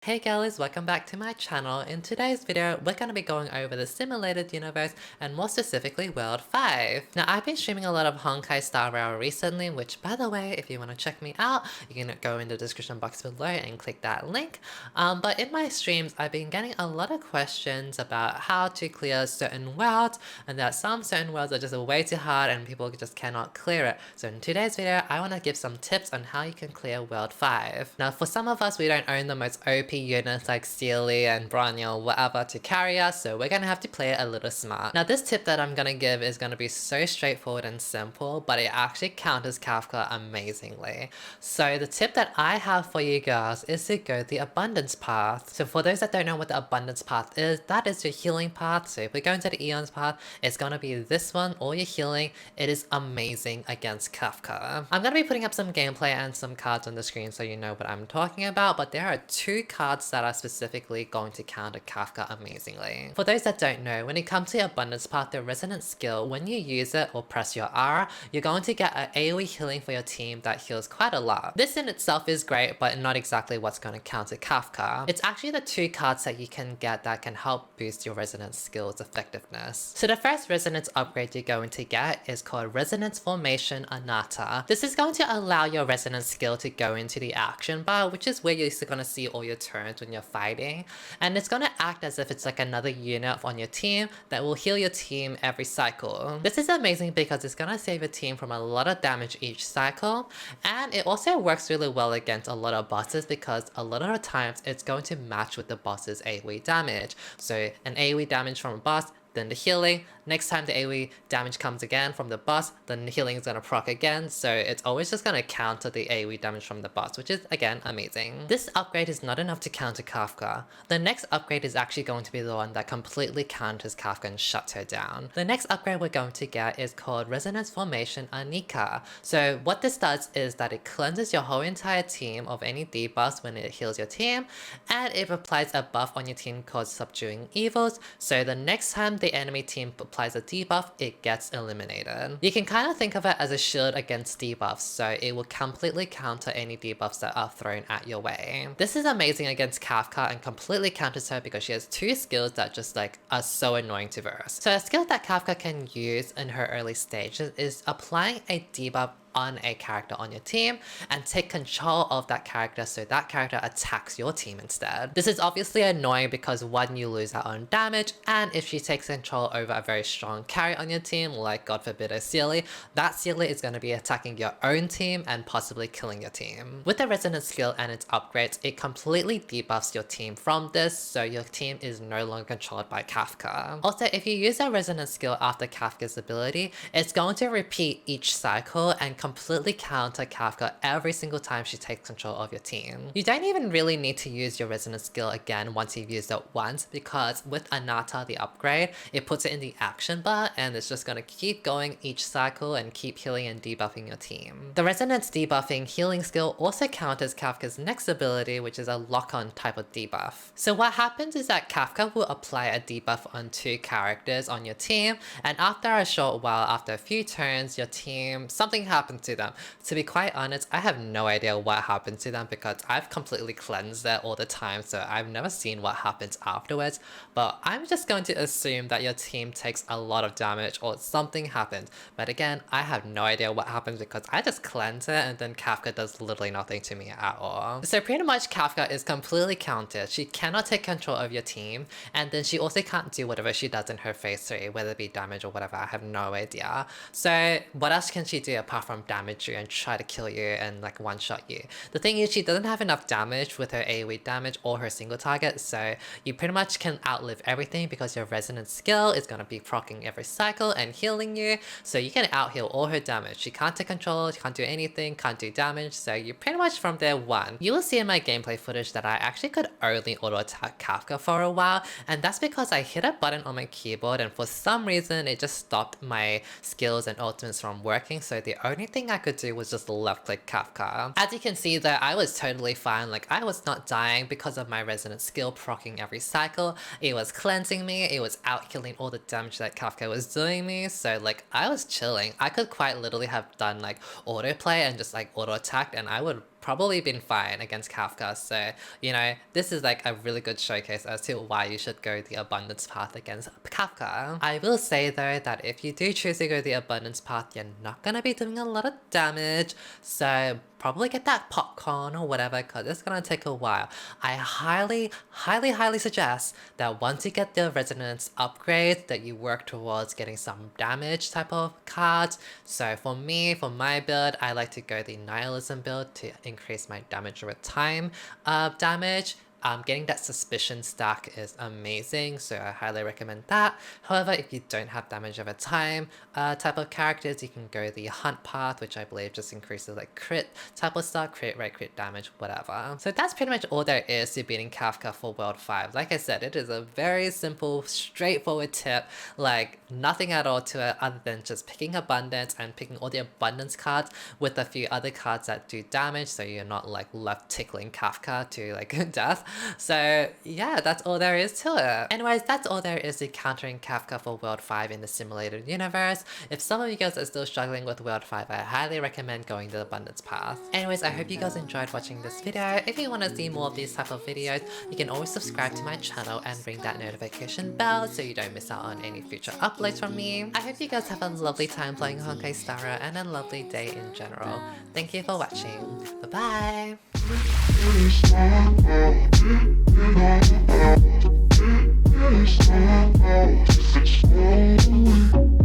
Hey girlies, welcome back to my channel. In today's video, we're going to be going over the simulated universe and more specifically World 5. Now, I've been streaming a lot of Honkai Star Rail recently, which by the way, if you want to check me out, you can go in the description box below and click that link. But in my streams, I've been getting a lot of questions about how to clear certain worlds, and that some certain worlds are just way too hard and people just cannot clear it. So in today's video, I want to give some tips on how you can clear World 5. Now, for some of us, we don't own the most OP units like Steely and Bronya or whatever to carry us, so we're gonna have to play it a little smart. Now this tip that I'm gonna give is gonna be so straightforward and simple, but it actually counters Kafka amazingly. So the tip that I have for you girls is to go the abundance path. So for those that don't know what the abundance path is, that is your healing path. So if we go into the Eons path, it's gonna be this one, all your healing. It is amazing against Kafka. I'm gonna be putting up some gameplay and some cards on the screen so you know what I'm talking about, but there are two cards that are specifically going to counter Kafka amazingly. For those that don't know, when it comes to Abundance Path, the Resonance skill, when you use it or press your R, you're going to get an AoE healing for your team that heals quite a lot. This in itself is great, but not exactly what's going to counter Kafka. It's actually the two cards that you can get that can help boost your Resonance skill's effectiveness. So the first Resonance upgrade you're going to get is called Resonance Formation Anata. This is going to allow your Resonance skill to go into the action bar, which is where you're going to see all your turns when you're fighting, and it's gonna act as if it's like another unit on your team that will heal your team every cycle. This is amazing because it's gonna save your team from a lot of damage each cycle, and it also works really well against a lot of bosses because a lot of the times it's going to match with the boss's AoE damage. So an AoE damage from a boss, then the healing, next time the AoE damage comes again from the boss, then the healing is gonna proc again, so it's always just gonna counter the AoE damage from the boss, which is again amazing. This upgrade is not enough to counter Kafka. The next upgrade is actually going to be the one that completely counters Kafka and shuts her down. The next upgrade we're going to get is called Resonance Formation Anika. So what this does is that it cleanses your whole entire team of any debuffs when it heals your team, and it applies a buff on your team called Subduing Evils, so the next time the enemy team applies a debuff, it gets eliminated. You can kind of think of it as a shield against debuffs, so it will completely counter any debuffs that are thrown at your way. This is amazing against Kafka and completely counters her because she has two skills that just like are so annoying to verse. So a skill that Kafka can use in her early stages is applying a debuff on a character on your team and take control of that character so that character attacks your team instead. This is obviously annoying because one, you lose out on damage, and if she takes control over a very strong carry on your team, like god forbid a Sealy, that Sealy is going to be attacking your own team and possibly killing your team. With the Resonance skill and its upgrades, it completely debuffs your team from this, so your team is no longer controlled by Kafka. Also, if you use a Resonance skill after Kafka's ability, it's going to repeat each cycle and completely counter Kafka every single time she takes control of your team. You don't even really need to use your Resonance skill again once you've used it once, because with Anata, the upgrade, it puts it in the action bar and it's just gonna keep going each cycle and keep healing and debuffing your team. The Resonance debuffing healing skill also counters Kafka's next ability, which is a lock-on type of debuff. So what happens is that Kafka will apply a debuff on two characters on your team, and after a short while, after a few turns, your team, something happens to them. To be quite honest, I have no idea what happened to them because I've completely cleansed it all the time, so I've never seen what happens afterwards, but I'm just going to assume that your team takes a lot of damage or something happens. But again, I have no idea what happens because I just cleanse it and then Kafka does literally nothing to me at all. So pretty much Kafka is completely countered. She cannot take control of your team, and then she also can't do whatever she does in her phase 3, whether it be damage or whatever. I have no idea. So what else can she do apart from damage you and try to kill you and like one-shot you? The thing is, she doesn't have enough damage with her AoE damage or her single target, so you pretty much can outlive everything because your Resonance skill is gonna be proccing every cycle and healing you, so you can out-heal all her damage. She can't take control, she can't do anything, can't do damage, so you pretty much from there won. You will see in my gameplay footage that I actually could only auto-attack Kafka for a while, and that's because I hit a button on my keyboard and for some reason it just stopped my skills and ultimates from working, so the only thing I could do was just left click Kafka. As you can see though, I was totally fine, like I was not dying because of my Resonance skill proccing every cycle. It was cleansing me, it was out killing all the damage that Kafka was doing me, so like I was chilling. I could quite literally have done like autoplay and just like auto attacked and I would probably been fine against Kafka. So, you know, this is like a really good showcase as to why you should go the abundance path against Kafka. I will say though that if you do choose to go the abundance path, you're not gonna be doing a lot of damage. So probably get that popcorn or whatever, because it's gonna take a while. I highly suggest that once you get the resonance upgrade, that you work towards getting some damage type of cards. So for me, for my build, I like to go the nihilism build to increase my damage over time damage. Getting that suspicion stack is amazing, so I highly recommend that. However, if you don't have damage over time type of characters, you can go the hunt path, which I believe just increases like crit type of stuff, crit rate, crit damage, whatever. So that's pretty much all there is to beating Kafka for World 5. Like I said, it is a very simple, straightforward tip, like nothing at all to it other than just picking abundance and picking all the abundance cards with a few other cards that do damage, so you're not like left tickling Kafka to like death. So yeah, that's all there is to it. Anyways, that's all there is to countering Kafka for World 5 in the simulated universe. If some of you guys are still struggling with World 5, I highly recommend going the abundance path. Anyways, I hope you guys enjoyed watching this video. If you want to see more of these type of videos, you can always subscribe to my channel and ring that notification bell so you don't miss out on any future uploads from me. I hope you guys have a lovely time playing Honkai Star Rail and a lovely day in general. Thank you for watching. Bye bye!